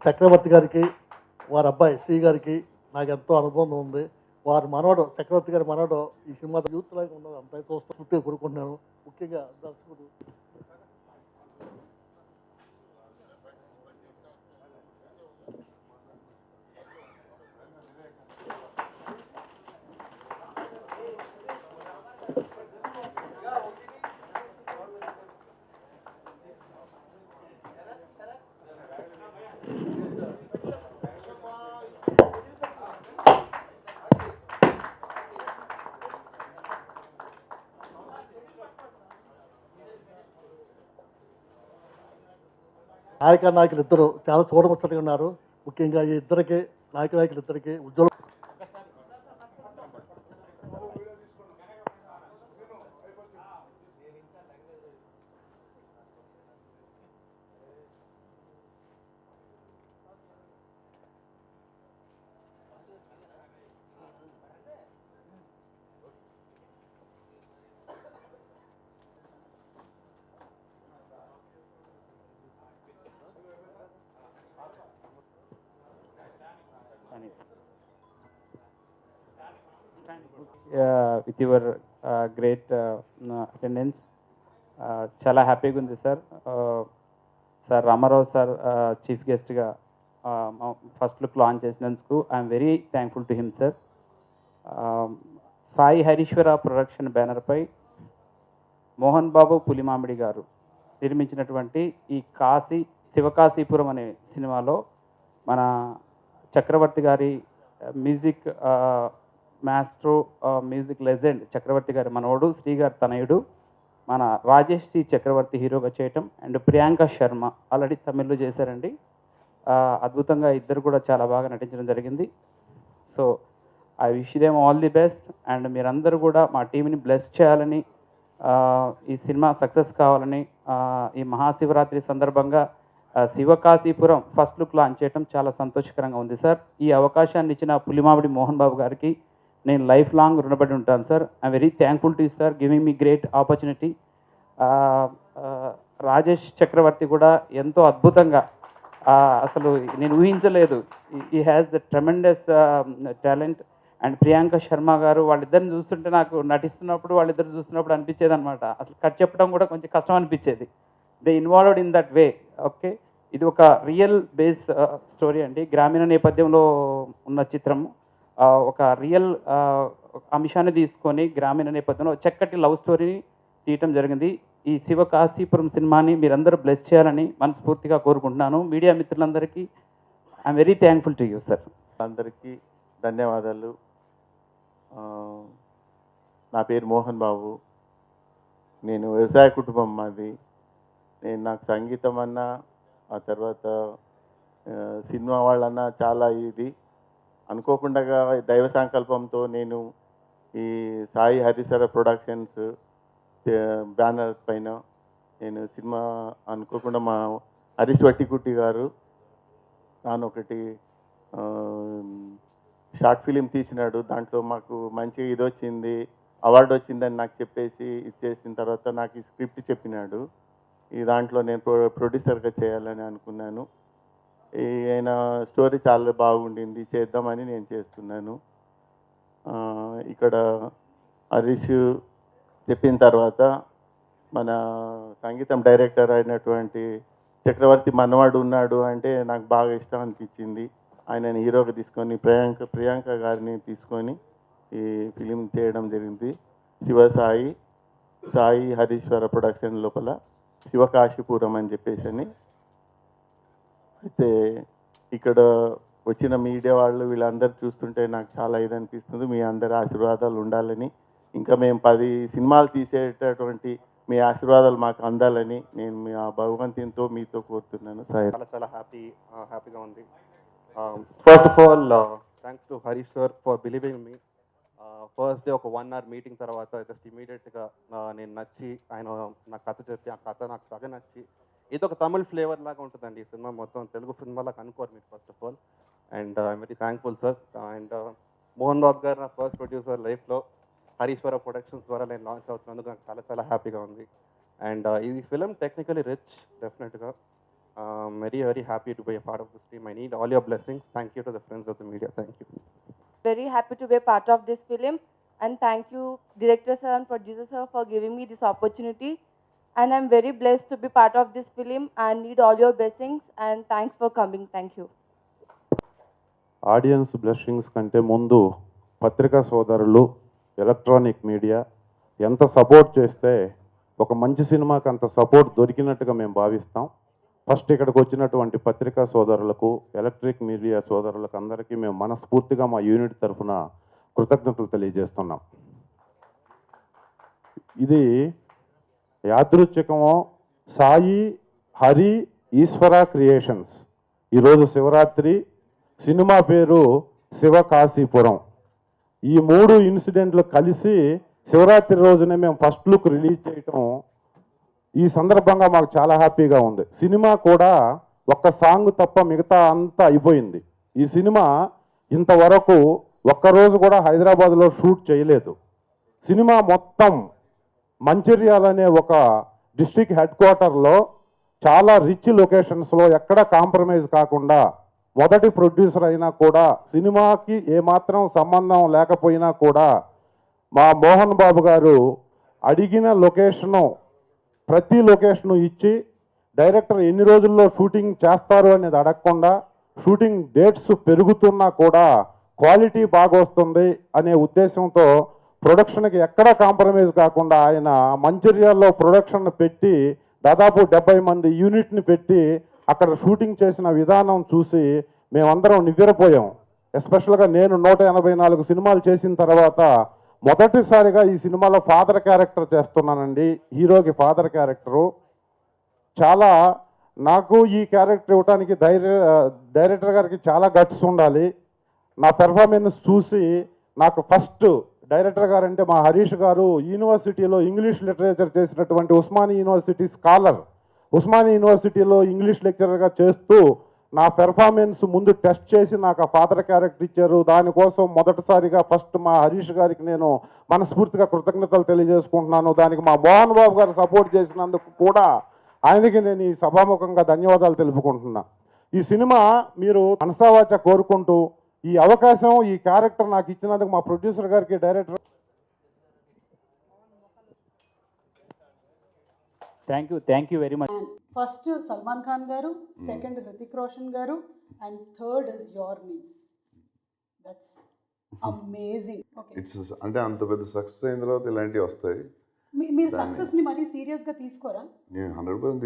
చక్రవర్తి గారికి వారి అబ్బాయి శ్రీ గారికి నాకు ఎంతో అనుబంధం ఉంది. వారి మనవడు చక్రవర్తి గారి మనవడు ఈ సినిమా యూత్ లాగా ఉన్నది అంతా చూస్తూ కోరుకుంటున్నాను. ముఖ్యంగా దర్శకుడు నాయకులు ఇద్దరు చాలా చూడముచ్చటగా ఉన్నారు. ముఖ్యంగా ఈ ఇద్దరికి నాయకులు ఇద్దరికి ఉద్యోగం with your great attendance. చాలా హ్యాపీగా ఉంది sir. Sir Ramarao sir chief గెస్ట్గా ఫస్ట్ లుక్ లాంచ్ చేసినందుకు I'm very thankful to him sir. Sai Hareeshwara production బ్యానర్పై మోహన్ బాబు పులిమామిడి గారు నిర్మించినటువంటి ఈ శివకాశీపురం అనే సినిమాలో మన చక్రవర్తి గారి మ్యూజిక్ మాస్ట్రో మ్యూజిక్ లెజెండ్ చక్రవర్తి గారి మనవడు శ్రీ గారి తనయుడు మన రాజేష్ సి చక్రవర్తి హీరోగా చేయటం అండ్ ప్రియాంక శర్మ ఆల్రెడీ తమిళ్లో చేశారండి. అద్భుతంగా ఇద్దరు కూడా చాలా బాగా నటించడం జరిగింది. So I wish them all the best and మీరందరూ కూడా మా టీంని బ్లెస్ చేయాలని, ఈ సినిమా సక్సెస్ కావాలని, ఈ మహాశివరాత్రి సందర్భంగా శివకాశీపురం ఫస్ట్ లుక్ లాంచ్ చేయడం చాలా సంతోషకరంగా ఉంది సార్. ఈ అవకాశాన్ని ఇచ్చిన పులిమామిడి మోహన్ బాబు గారికి నేను లైఫ్ లాంగ్ రుణపడి ఉంటాను sir. I'm very thankful to sir giving me great opportunity. Rajesh Chakravarthy కూడా ఎంతో అద్భుతంగా, అసలు నేను ఊహించలేదు. He has the tremendous talent. And Priyanka Sharma garu వాళ్ళిద్దరిని చూస్తుంటే నాకు వాళ్ళిద్దరు చూస్తున్నప్పుడు అనిపించేది అనమాట, అసలు కట్ చెప్పడం కూడా కొంచెం కష్టం అనిపించేది. They involved in that way. Okay, ఇది ఒక రియల్ బేస్ స్టోరీ అండి. గ్రామీణ నేపథ్యంలో ఉన్న చిత్రము. ఒక రియల్ అంశాన్ని తీసుకొని గ్రామీణ నేపథ్యంలో చక్కటి లవ్ స్టోరీని తీయటం జరిగింది. ఈ శివకాశీపురం సినిమాని మీరందరూ బ్లెస్ చేయాలని మనస్ఫూర్తిగా కోరుకుంటున్నాను. మీడియా మిత్రులందరికీ I'm very thankful to you sir. అందరికీ ధన్యవాదాలు. నా పేరు మోహన్ బాబు. నేను వ్యవసాయ కుటుంబం మాది. నాకు సంగీతం అన్నా, ఆ తర్వాత సినిమా వాళ్ళన్నా చాలా ఇది. అనుకోకుండా దైవ సంకల్పంతో నేను ఈ సాయి హరీశ్వర ప్రొడక్షన్స్ బ్యానర్ పైన నేను సినిమా అనుకోకుండా మా హరీష్ వట్టికుట్టి గారు తాను ఒకటి షార్ట్ ఫిలిం తీసినాడు. దాంట్లో మాకు మంచి ఇది వచ్చింది, అవార్డు వచ్చిందని నాకు చెప్పేసి ఇచ్చేసిన తర్వాత నాకు ఈ స్క్రిప్ట్ చెప్పినాడు. ఈ దాంట్లో నేను ప్రొడ్యూసర్గా చేయాలని అనుకున్నాను. ఆయన స్టోరీ చాలా బాగుండింది, చేద్దామని నేను చేస్తున్నాను. ఇక్కడ హరీష్ చెప్పిన తర్వాత మన సంగీతం డైరెక్టర్ అయినటువంటి చక్రవర్తి మనవాడు ఉన్నాడు అంటే నాకు బాగా ఇష్టం అనిపించింది. ఆయనని హీరోగా తీసుకొని ప్రియాంక గారిని తీసుకొని ఈ ఫిలిం చేయడం జరిగింది. సాయి హరీశ్వర ప్రొడక్షన్ లోపల శివకాశీపురం అని చెప్పేసి అని. అయితే ఇక్కడ వచ్చిన మీడియా వాళ్ళు వీళ్ళందరూ చూస్తుంటే నాకు చాలా ఇది అనిపిస్తుంది. మీ అందరి ఆశీర్వాదాలు ఉండాలని, ఇంకా మేము 10 సినిమాలు తీసేటటువంటి మీ ఆశీర్వాదాలు మాకు అందాలని నేను మీ ఆ భగవంతునితో మీతో కోరుతున్నాను. చాలా హ్యాపీగా ఉంది. First of all thanks to Harish sir for believing me. First day ఒక 1 hour మీటింగ్ తర్వాత జస్ట్ ఇమీడియట్గా నేను నచ్చి ఆయన నాకు కథ చెప్పి, ఆ కథ నాకు సగ నచ్చి, ఇది ఒక తమిళ్ ఫ్లేవర్ లాగా ఉంటుందండి ఈ సినిమా. మొత్తం తెలుగు సినిమాలాగా అనుకోరు మీరు first of all. And I'm very thankful sir. And Mohan Babu garu నా ఫస్ట్ ప్రొడ్యూసర్ లైఫ్లో హరీశ్వర ప్రొడక్షన్స్ ద్వారా నేను లాంచ్ అవుతున్నందుకు నాకు చాలా హ్యాపీగా ఉంది. అండ్ ఈ ఫిలిం టెక్నికలీ రిచ్ డెఫినెట్గా. Very, very happy to be a part of this team. I need all your blessings. Thank you to the friends of the media. Thank you. Very happy to be a part of this film, and thank you director sir and producer sir for giving me this opportunity, and I'm very blessed to be part of this film and need all your blessings, and thanks for coming. Thank you. Audience blessings కంటే ముందు పత్రికా సోదరులు, electronic media ఎంత support చేస్తే ఒక మంచి సినిమాకి అంత సపోర్ట్ దొరికినట్టుగా మేము భావిస్తాం. ఫస్ట్ ఇక్కడికి వచ్చినటువంటి పత్రికా సోదరులకు, ఎలక్ట్రిక్ మీడియా సోదరులకు అందరికీ మేము మనస్ఫూర్తిగా మా యూనిట్ తరఫున కృతజ్ఞతలు తెలియజేస్తున్నాం. ఇది యాదృచ్ఛికమో, సాయి, హరి, ఈశ్వర క్రియేషన్స్. ఈరోజు శివరాత్రి, సినిమా పేరు శివకాశీపురం. ఈ 3 ఇన్సిడెంట్లు కలిసి శివరాత్రి రోజునే మేము ఫస్ట్ లుక్ రిలీజ్ చేయటం ఈ సందర్భంగా మాకు చాలా హ్యాపీగా ఉంది. సినిమా కూడా ఒక్క సాంగ్ తప్ప మిగతా అంతా అయిపోయింది. ఈ సినిమా ఇంతవరకు ఒక్కరోజు కూడా హైదరాబాద్లో షూట్ చేయలేదు. సినిమా మొత్తం మంచిర్యాల అనే ఒక డిస్ట్రిక్ట్ హెడ్ క్వార్టర్లో చాలా రిచ్ లొకేషన్స్లో ఎక్కడ కాంప్రమైజ్ కాకుండా, మొదటి ప్రొడ్యూసర్ అయినా కూడా, సినిమాకి ఏమాత్రం సంబంధం లేకపోయినా కూడా మా మోహన్ బాబు గారు అడిగిన లొకేషను, ప్రతి లొకేషను ఇచ్చి, డైరెక్టర్ ఎన్ని రోజుల్లో షూటింగ్ చేస్తారు అనేది అడగకుండా, షూటింగ్ డేట్స్ పెరుగుతున్నా కూడా క్వాలిటీ బాగా వస్తుంది అనే ఉద్దేశంతో ప్రొడక్షన్కి ఎక్కడా కాంప్రమైజ్ కాకుండా ఆయన మంచిర్యాలలో ప్రొడక్షన్ పెట్టి దాదాపు 70 మంది యూనిట్ని పెట్టి అక్కడ షూటింగ్ చేసిన విధానం చూసి మేమందరం నివ్వెరపోయాం. ఎస్పెషల్గా నేను 184 సినిమాలు చేసిన తర్వాత మొదటిసారిగా ఈ సినిమాలో ఫాదర్ క్యారెక్టర్ చేస్తున్నానండి. హీరోకి ఫాదర్ క్యారెక్టరు. చాలా నాకు ఈ క్యారెక్టర్ ఇవ్వడానికి డైరెక్టర్ గారికి చాలా గట్స్ ఉండాలి. నా పెర్ఫార్మెన్స్ చూసి నాకు ఫస్ట్ డైరెక్టర్ గారు అంటే మా హరీష్ గారు యూనివర్సిటీలో ఇంగ్లీష్ లిటరేచర్ చేసినటువంటి ఉస్మానియా యూనివర్సిటీ స్కాలర్. ఉస్మానియా యూనివర్సిటీలో ఇంగ్లీష్ లెక్చరర్గా చేస్తూ నా పెర్ఫార్మెన్స్ ముందు టెస్ట్ చేసి నాకు ఆ ఫాదర్ క్యారెక్టర్ ఇచ్చారు. దానికోసం మొదటిసారిగా ఫస్ట్ మా హరీష్ గారికి నేను మనస్ఫూర్తిగా కృతజ్ఞతలు తెలియజేసుకుంటున్నాను. దానికి మా మోహన్ బాబు గారు సపోర్ట్ చేసినందుకు కూడా ఆయనకి నేను ఈ సభాముఖంగా ధన్యవాదాలు తెలుపుకుంటున్నా. ఈ సినిమా మీరు మనసావాచ కోరుకుంటూ ఈ అవకాశం, ఈ క్యారెక్టర్ నాకు ఇచ్చినందుకు మా ప్రొడ్యూసర్ గారికి, director thank you very much. First Salman Khan గారు, సెకండ్ హృతిక్ రోషన్ గారు, and third is your name. That's amazing. Okay, it's అంటే అంత పెద్ద సక్సెస్ అయిన తర్వాత ఇలాంటివి వస్తాయి. మీరు సక్సెస్ని మరీ సీరియస్గా తీసుకోరా? నేను 100%